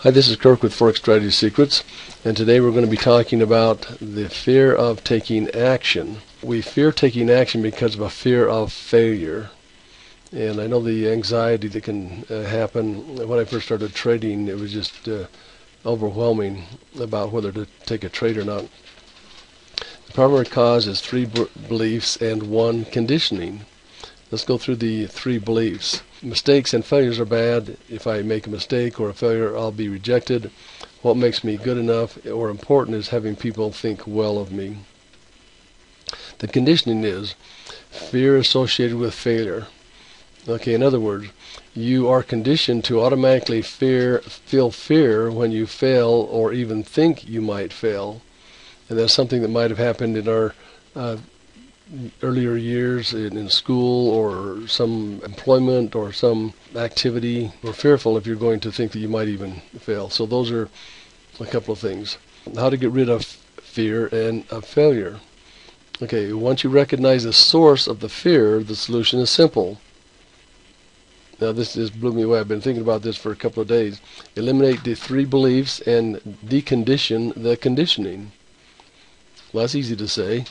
Hi, this is Kirk with Forex Strategy Secrets, and today we're going to be talking about the fear of taking action. We fear taking action because of a fear of failure. And I know the anxiety that can happen. When I first started trading, it was just overwhelming about whether to take a trade or not. The primary cause is three beliefs and one conditioning. Let's go through the three beliefs. Mistakes and failures are bad. If I make a mistake or a failure, I'll be rejected. What makes me good enough or important is having people think well of me. The conditioning is fear associated with failure. Okay, in other words, you are conditioned to automatically feel fear when you fail or even think you might fail. And that's something that might have happened in our earlier years in school or some employment or some activity. We're fearful if you're going to think that you might even fail. So those are a couple of things. How to get rid of fear and of failure. Okay, once you recognize the source of the fear, the solution is simple. Now this just blew me away. I've been thinking about this for a couple of days. Eliminate the three beliefs and decondition the conditioning. Well, that's easy to say.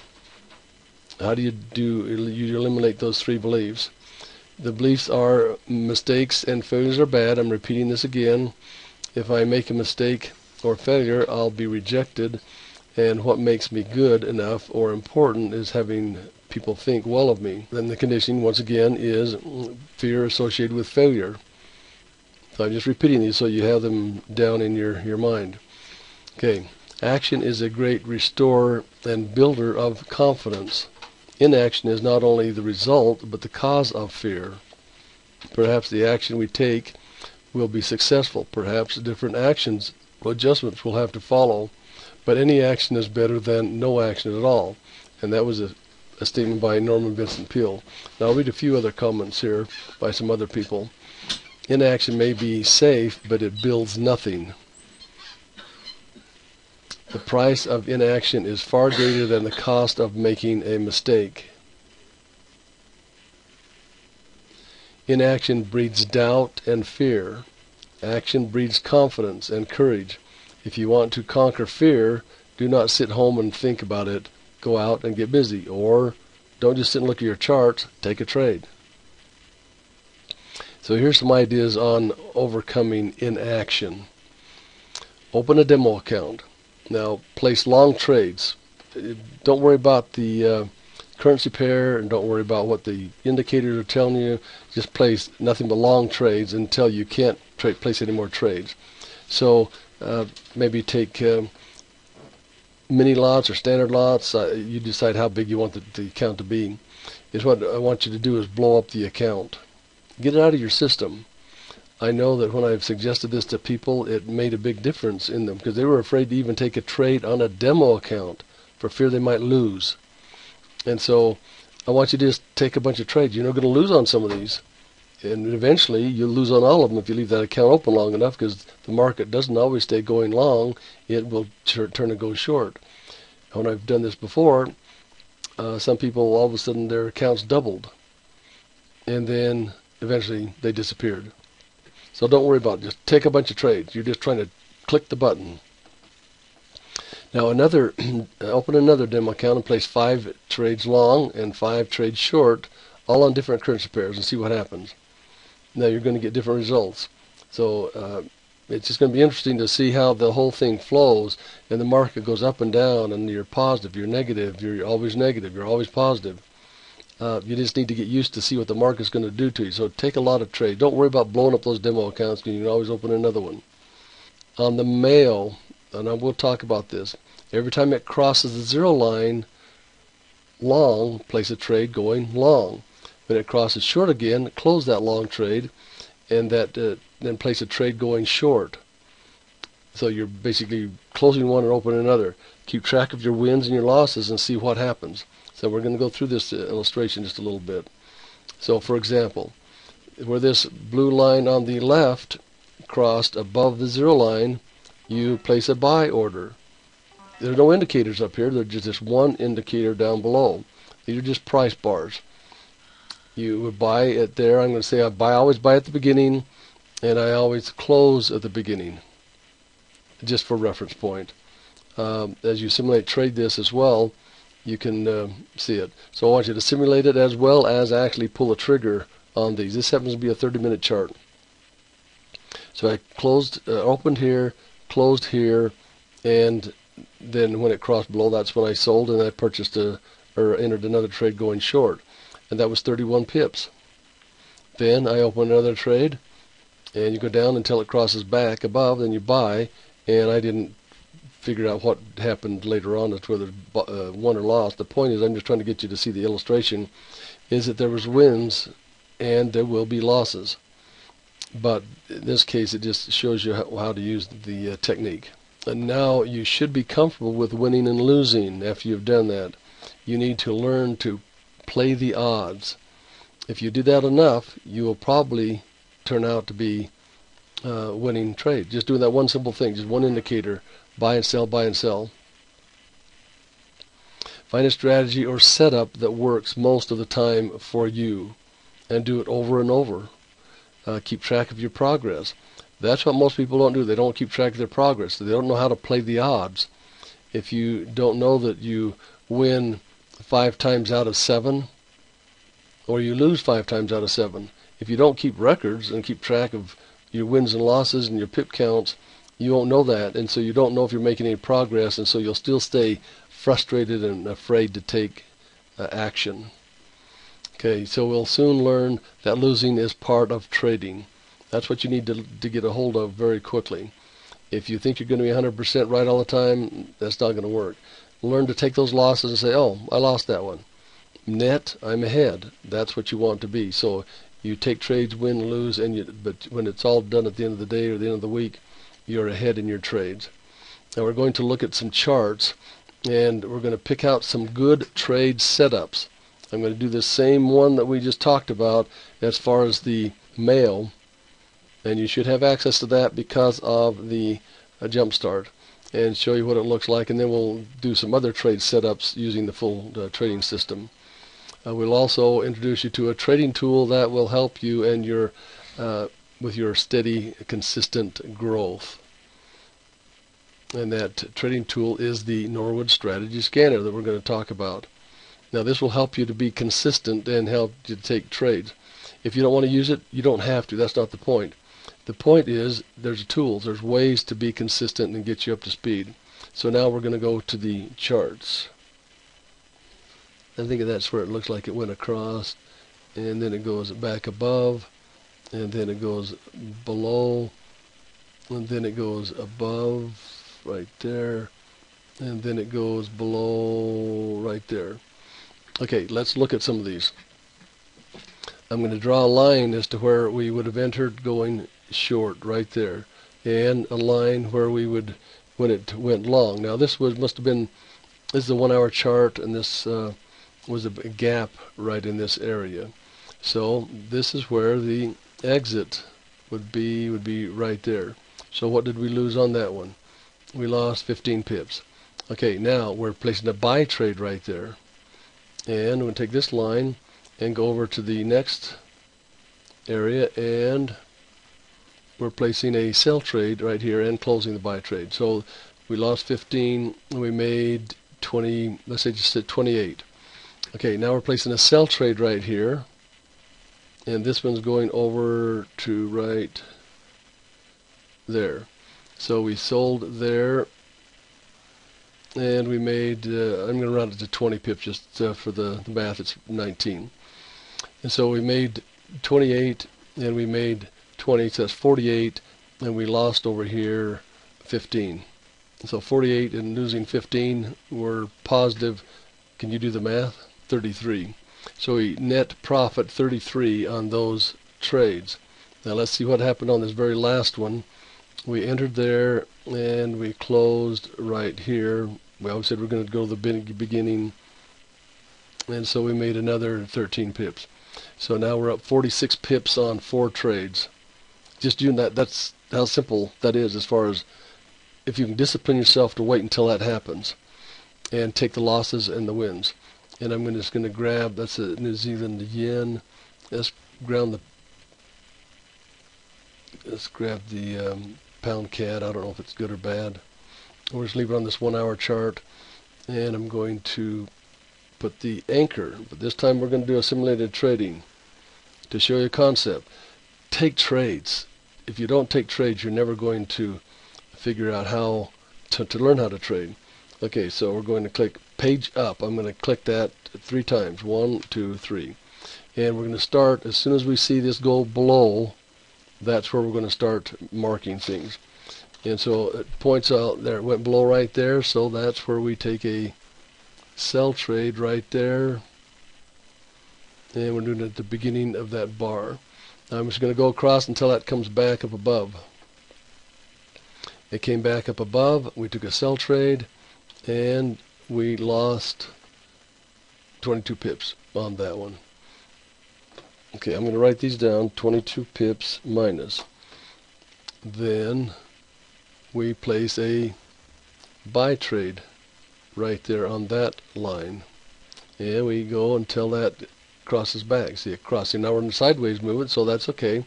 How do you eliminate those three beliefs? The beliefs are mistakes and failures are bad. I'm repeating this again. If I make a mistake or failure, I'll be rejected. And what makes me good enough or important is having people think well of me. Then the conditioning, once again, is fear associated with failure. So I'm just repeating these so you have them down in your mind. Okay, action is a great restorer and builder of confidence. Inaction is not only the result, but the cause of fear. Perhaps the action we take will be successful. Perhaps different actions or adjustments will have to follow. But any action is better than no action at all. And that was a statement by Norman Vincent Peale. Now I'll read a few other comments here by some other people. Inaction may be safe, but it builds nothing. The price of inaction is far greater than the cost of making a mistake. Inaction breeds doubt and fear. Action breeds confidence and courage. If you want to conquer fear, do not sit home and think about it. Go out and get busy. Or don't just sit and look at your charts. Take a trade. So here's some ideas on overcoming inaction. Open a demo account. Now, place long trades. Don't worry about the currency pair, and don't worry about what the indicators are telling you. Just place nothing but long trades until you can't place any more trades. So maybe take mini lots or standard lots. You decide how big you want the account to be. What I want you to do is blow up the account. Get it out of your system. I know that when I've suggested this to people, it made a big difference in them because they were afraid to even take a trade on a demo account for fear they might lose. And so I want you to just take a bunch of trades. You're not going to lose on some of these. And eventually you'll lose on all of them if you leave that account open long enough, because the market doesn't always stay going long. It will turn and go short. When I've done this before, some people, all of a sudden their accounts doubled. And then eventually they disappeared. So don't worry about it. Just take a bunch of trades. You're just trying to click the button. Now open another demo account and place 5 trades long and 5 trades short, all on different currency pairs, and see what happens. Now you're going to get different results. So it's just going to be interesting to see how the whole thing flows, and the market goes up and down, and you're positive, you're negative, you're always negative, you're always positive. You just need to get used to see what the market's going to do to you. So take a lot of trades. Don't worry about blowing up those demo accounts, because you can always open another one. On the male, and I will talk about this, every time it crosses the zero line long, place a trade going long. When it crosses short again, close that long trade, and then place a trade going short. So you're basically closing one and opening another. Keep track of your wins and your losses and see what happens. So we're going to go through this illustration just a little bit. So for example, where this blue line on the left crossed above the zero line, you place a buy order. There are no indicators up here. There's just this one indicator down below. These are just price bars. You would buy it there. I'm going to say I always buy at the beginning, and I always close at the beginning. just for reference point. As you simulate trade this as well, you can see it. So I want you to simulate it as well as actually pull a trigger on these. This happens to be a 30-minute chart. So I opened here, closed here, and then when it crossed below, that's when I sold, and I purchased or entered another trade going short, and that was 31 pips. Then I open another trade, and you go down until it crosses back above, then you buy, and I didn't figure out what happened later on as to whether won or lost. The point is, I'm just trying to get you to see the illustration, is that there was wins and there will be losses. But in this case, it just shows you how to use the technique. And now you should be comfortable with winning and losing after you've done that. You need to learn to play the odds. If you do that enough, you will probably turn out to be winning trade. Just doing that one simple thing, just one indicator. Buy and sell, buy and sell. Find a strategy or setup that works most of the time for you, and do it over and over. Keep track of your progress. That's what most people don't do. They don't keep track of their progress. They don't know how to play the odds. If you don't know that you win 5 times out of 7, or you lose 5 times out of 7, if you don't keep records and keep track of your wins and losses and your pip counts, you won't know that, and so you don't know if you're making any progress, and so you'll still stay frustrated and afraid to take action. Okay, so we'll soon learn that losing is part of trading. That's what you need to get a hold of very quickly. If you think you're going to be 100% right all the time, that's not going to work. Learn to take those losses and say, oh, I lost that one. Net, I'm ahead. That's what you want to be. So you take trades, win, lose, but when it's all done at the end of the day or the end of the week, you're ahead in your trades. Now we're going to look at some charts, and we're going to pick out some good trade setups. I'm going to do the same one that we just talked about as far as the mail, and you should have access to that because of the jump start, and show you what it looks like, and then we'll do some other trade setups using the full trading system. We'll also introduce you to a trading tool that will help you and your with your steady, consistent growth. And that trading tool is the Norwood Strategy Scanner that we're going to talk about. Now this will help you to be consistent and help you to take trades. If you don't want to use it, you don't have to. That's not the point. The point is there's tools, there's ways to be consistent and get you up to speed. So now we're going to go to the charts. I think that's where it looks like it went across, and then it goes back above, and then it goes below, and then it goes above right there, and then it goes below right there. Okay, let's look at some of these. I'm going to draw a line as to where we would have entered going short right there, and a line where we would when it went long. Now this must have been, this is a 1 hour chart, and this was a gap right in this area. So this is where the exit would be right there. So what did we lose on that one? We lost 15 pips. Okay, now we're placing a buy trade right there, and we'll take this line and go over to the next area, and we're placing a sell trade right here and closing the buy trade. So we lost 15, we made 20, let's say just at 28. Okay, now we're placing a sell trade right here, and this one's going over to right there. So we sold there, and we made, I'm going to round it to 20 pips just for the math, it's 19. And so we made 28, and we made 20, so that's 48, and we lost over here 15. So 48 and losing 15 were positive. Can you do the math? 33. So we net profit 33 on those trades. Now let's see what happened on this very last one. We entered there and we closed right here. We always said we're going to go to the beginning, and so we made another 13 pips. So now we're up 46 pips on 4 trades. Just doing that, that's how simple that is, as far as if you can discipline yourself to wait until that happens and take the losses and the wins. And I'm just going to grab, that's a New Zealand yen. Let's grab the pound CAD. I don't know if it's good or bad. We'll just leave it on this 1 hour chart, and I'm going to put the anchor, but this time we're going to do a simulated trading to show you a concept. Take trades. If you don't take trades, you're never going to figure out how to learn how to trade. Okay, so we're going to click page up. I'm going to click that 3 times. 1, 2, 3. And we're going to start as soon as we see this go below. That's where we're going to start marking things. And so it points out there, it went below right there, so that's where we take a sell trade right there. And we're doing it at the beginning of that bar. Now I'm just going to go across until that comes back up above. It came back up above, we took a sell trade, and we lost 22 pips on that one. Okay, I'm going to write these down, 22 pips minus. Then we place a buy trade right there on that line. And we go until that crosses back. See it crossing. Now we're in sideways movement, so that's okay.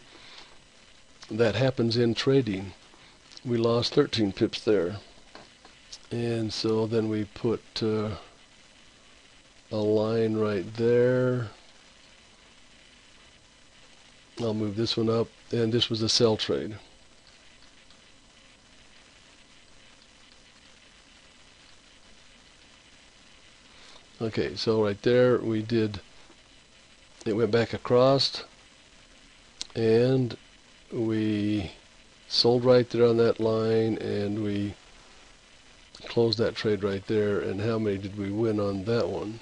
That happens in trading. We lost 13 pips there. And so then we put a line right there. I'll move this one up, and this was a sell trade. Okay, so right there we did, it went back across, and we sold right there on that line, and we closed that trade right there. And how many did we win on that one?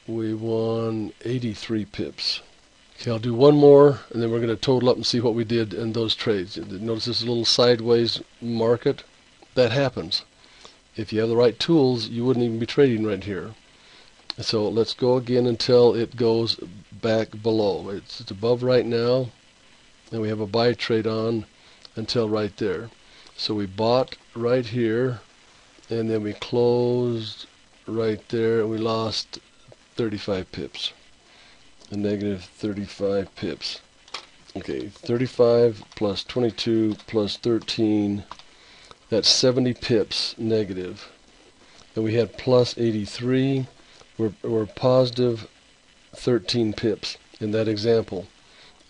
We won 83 pips. Okay, I'll do one more, and then we're going to total up and see what we did in those trades. Notice this little sideways market? That happens. If you have the right tools, you wouldn't even be trading right here. So let's go again until it goes back below. It's above right now, and we have a buy trade on until right there. So we bought right here, and then we closed right there, and we lost 35 pips. A negative 35 pips. Okay, 35 plus 22 plus 13, that's 70 pips negative. And we had plus 83. We're positive 13 pips in that example.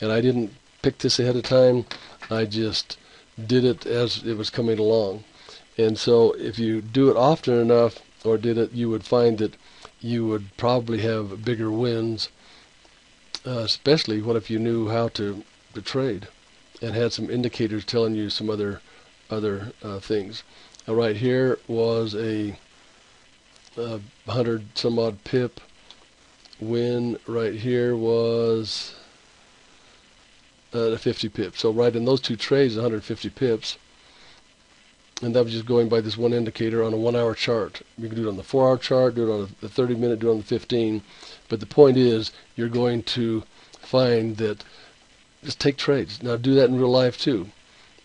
And I didn't pick this ahead of time. I just did it as it was coming along. And so if you do it often enough, or did it, you would find that you would probably have bigger wins. Especially what if you knew how to trade and had some indicators telling you some other things. Now right here was a 100 some odd pip win. Right here was 50 pips. So right in those two trades, 150 pips. And that was just going by this one indicator on a 1 hour chart. You can do it on the 4 hour chart, do it on the 30 minute, do it on the 15. But the point is, you're going to find that just take trades. Now do that in real life too.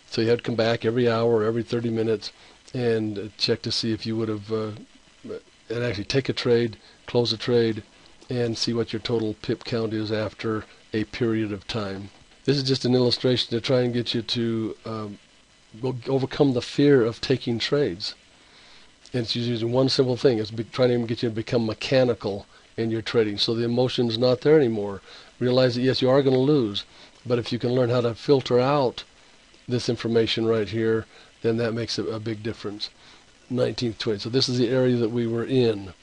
So you have to come back every hour or every 30 minutes and check to see if you would have, and actually take a trade, close a trade, and see what your total pip count is after a period of time. This is just an illustration to try and get you to overcome the fear of taking trades. And it's using one simple thing. It's trying to get you to become mechanical in your trading. So the emotion's not there anymore. Realize that yes, you are going to lose. But if you can learn how to filter out this information right here, then that makes a big difference. 19th trade. So this is the area that we were in.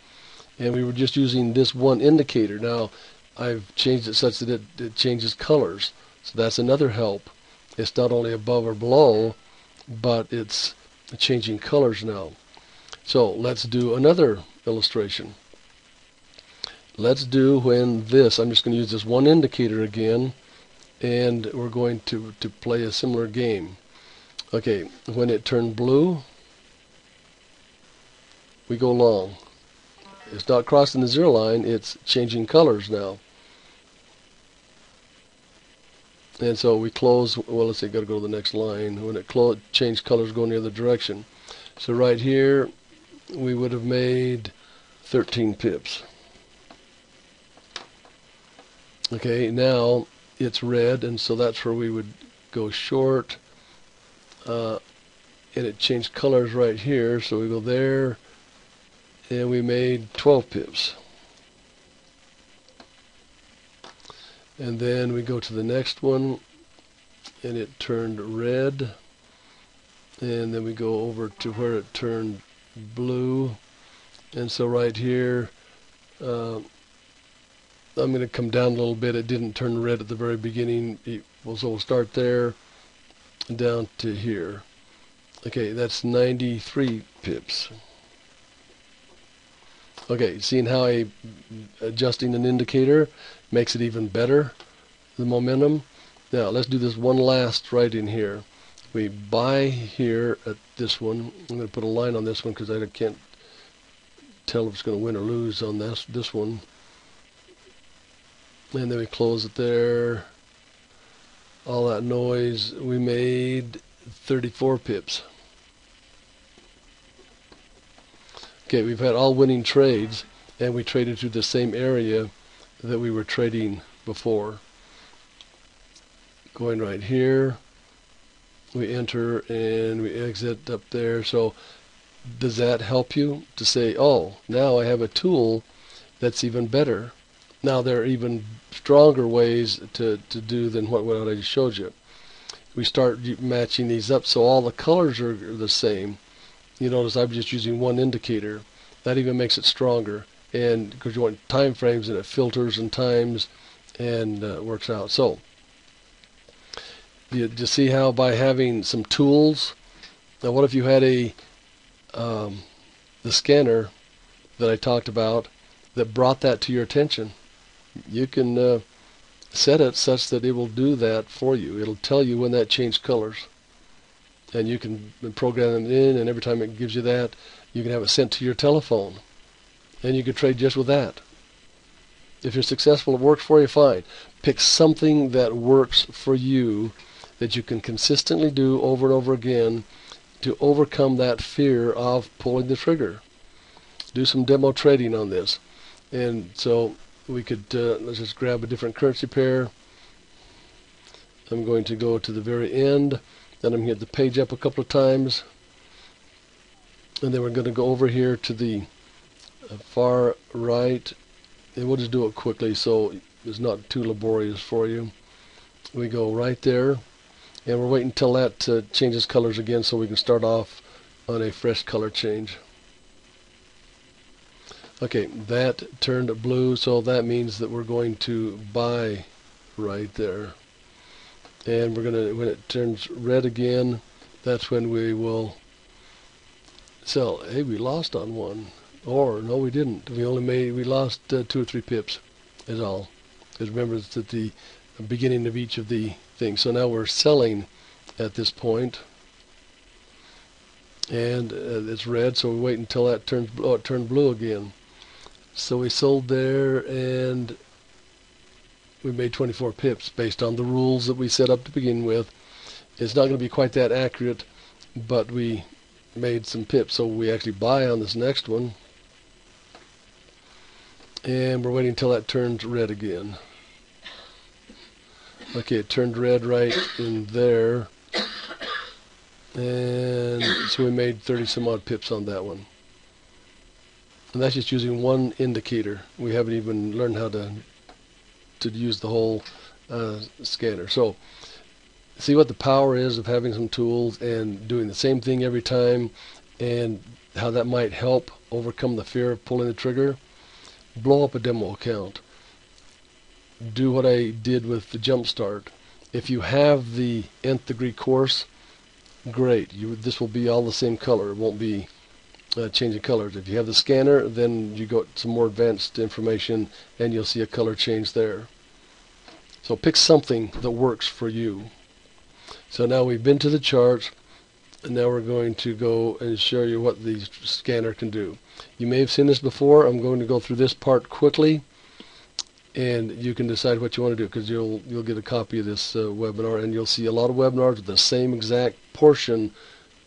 And we were just using this one indicator. Now, I've changed it such that it changes colors. So that's another help. It's not only above or below, but it's changing colors now. So let's do another illustration. Let's do when this, I'm just going to use this one indicator again, and we're going to play a similar game. Okay, when it turned blue, we go long. It's not crossing the zero line, it's changing colors now. And so we close, well, let's say, got to go to the next line. When it changed colors, going the other direction. So right here, we would have made 13 pips. Okay, now it's red, and so that's where we would go short. and it changed colors right here. So we go there, and we made 12 pips. And then we go to the next one, and it turned red. And then we go over to where it turned blue. And so right here, I'm going to come down a little bit. It didn't turn red at the very beginning. So we'll start there down to here. Okay, that's 93 pips. Okay, seeing how adjusting an indicator makes it even better, the momentum. Now let's do this one last right in here. We buy here at this one. I'm going to put a line on this one because I can't tell if it's going to win or lose on this one. And then we close it there. All that noise, we made 34 pips. Okay, we've had all winning trades, and we traded through the same area that we were trading before. Going right here, we enter and we exit up there. So does that help you to say, oh, now I have a tool that's even better? Now there are even stronger ways to do than what I just showed you. We start matching these up so all the colors are the same. You notice I'm just using one indicator. That even makes it stronger, and because you want time frames, and it filters and times and works out. So you see how by having some tools. Now what if you had the scanner that I talked about that brought that to your attention? You can set it such that it will do that for you. It'll tell you when that changed colors, and you can program it in, and every time it gives you that, you can have it sent to your telephone, and you can trade just with that. If you're successful, it works for you, fine. Pick something that works for you that you can consistently do over and over again to overcome that fear of pulling the trigger. Do some demo trading on this. And so we could, let's just grab a different currency pair. I'm going to go to the very end, then I'm going to get the page up a couple of times, and then we're going to go over here to the far right, and we'll just do it quickly so it's not too laborious for you. We go right there, and we're waiting until that changes colors again so we can start off on a fresh color change. Okay, that turned blue, so that means that we're going to buy right there. And we're going to, when it turns red again, that's when we will sell. Hey, we lost on one. Or, no, we didn't. We lost 2 or 3 pips is all. Because remember, it's at the beginning of each of the things. So now we're selling at this point. And it's red, so we wait until that turns blue. Oh, it turned blue again. So we sold there, and we made 24 pips based on the rules that we set up to begin with. It's not going to be quite that accurate, but we made some pips. So we actually buy on this next one, and we're waiting until that turns red again. Okay, it turned red right in there, and so we made 30 some odd pips on that one. And that's just using one indicator. We haven't even learned how to use the whole scanner. So see what the power is of having some tools and doing the same thing every time, and how that might help overcome the fear of pulling the trigger. Blow up a demo account. Do what I did with the Jumpstart. If you have the nth degree course, great. This will be all the same color. It won't be changing colors. If you have the scanner, then you got some more advanced information, and you'll see a color change there. So pick something that works for you. So now we've been to the charts, and now we're going to go and show you what the scanner can do. You may have seen this before. I'm going to go through this part quickly, and you can decide what you want to do, because you'll get a copy of this webinar, and you'll see a lot of webinars with the same exact portion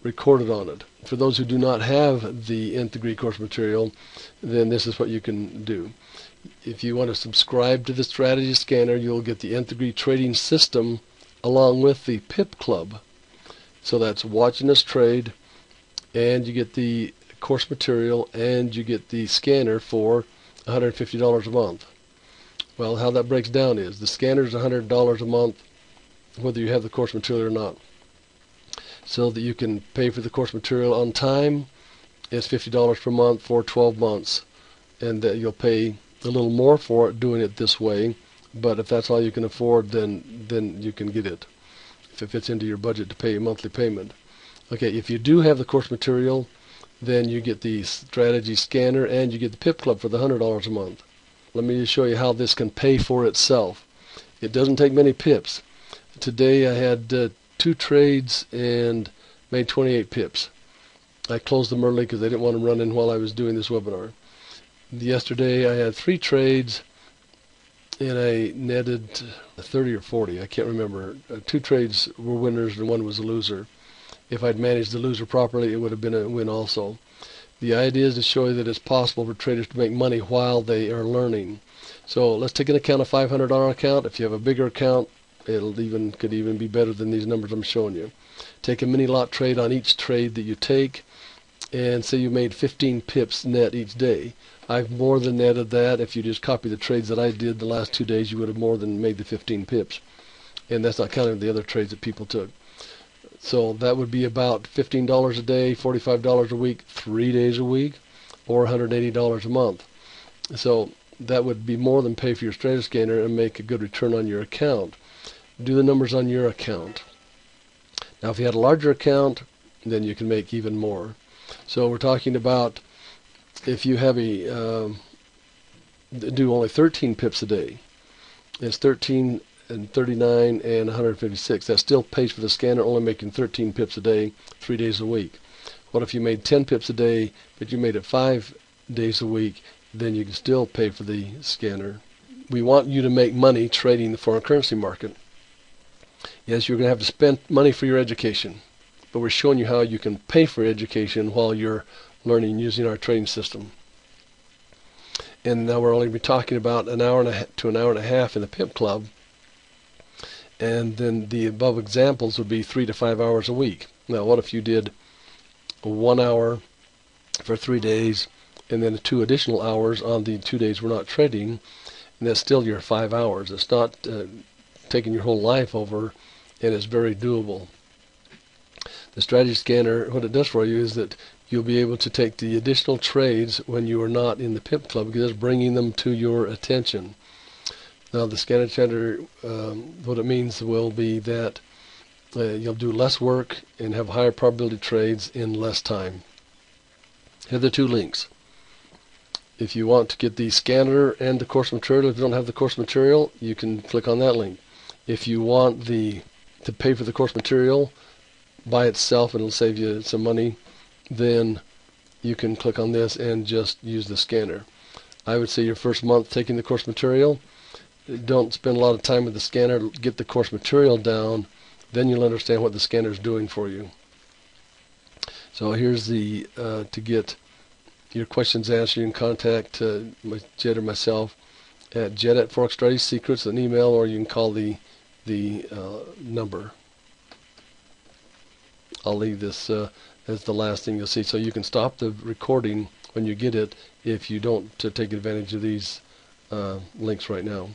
recorded on it. For those who do not have the nth degree course material, then this is what you can do. If you want to subscribe to the strategy scanner, you'll get the nth degree trading system along with the pip club. So that's watching us trade, and you get the course material, and you get the scanner for $150 a month. Well, how that breaks down is the scanner is $100 a month whether you have the course material or not. So that you can pay for the course material on time, it's $50 per month for 12 months. And that you'll pay a little more for it doing it this way, but if that's all you can afford, then you can get it if it fits into your budget to pay a monthly payment. Okay, if you do have the course material, then you get the strategy scanner and you get the PIP Club for the $100 a month. Let me just show you how this can pay for itself. It doesn't take many pips. Today I had 2 trades and made 28 pips. I closed them early because I didn't want them running while I was doing this webinar. Yesterday I had 3 trades and I netted 30 or 40. I can't remember. 2 trades were winners and 1 was a loser. If I'd managed the loser properly, it would have been a win also. The idea is to show you that it's possible for traders to make money while they are learning. So let's take an account, a $500 account. If you have a bigger account, it could even be better than these numbers I'm showing you. Take a mini lot trade on each trade that you take, and say you made 15 pips net each day. I've more than netted that. If you just copy the trades that I did the last 2 days, you would have more than made the 15 pips. And that's not counting the other trades that people took. So that would be about $15 a day, $45 a week, 3 days a week, or $180 a month. So that would be more than pay for your strategy scanner and make a good return on your account. Do the numbers on your account. Now if you had a larger account, then you can make even more. So we're talking about if you have do only 13 pips a day. It's 13 and 39 and 156. That still pays for the scanner, only making 13 pips a day, 3 days a week. What if you made 10 pips a day, but you made it 5 days a week? Then you can still pay for the scanner. We want you to make money trading the foreign currency market. Yes, you're going to have to spend money for your education, but we're showing you how you can pay for education while you're learning using our trading system. And now we're only be talking about an hour to an hour and a half in the PIP Club, and then the above examples would be 3 to 5 hours a week. Now what if you did 1 hour for 3 days and then 2 additional hours on the 2 days we're not trading, and that's still your 5 hours. It's not taking your whole life over, and it's very doable. The strategy scanner, what it does for you is that you'll be able to take the additional trades when you are not in the PIP Club, because it's bringing them to your attention. Now the scanner chatter, what it means will be that you'll do less work and have higher probability trades in less time. Here are the 2 links. If you want to get the scanner and the course material, if you don't have the course material, you can click on that link. If you want to pay for the course material by itself, it'll save you some money, then you can click on this and just use the scanner. I would say your first month taking the course material, don't spend a lot of time with the scanner. Get the course material down, then you'll understand what the scanner is doing for you. So here's the to get your questions answered. You can contact Jed or myself at Jed@Forex Strategy Secrets, an email, or you can call the number. I'll leave this as the last thing you'll see, so you can stop the recording when you get it if you don't take advantage of these links right now.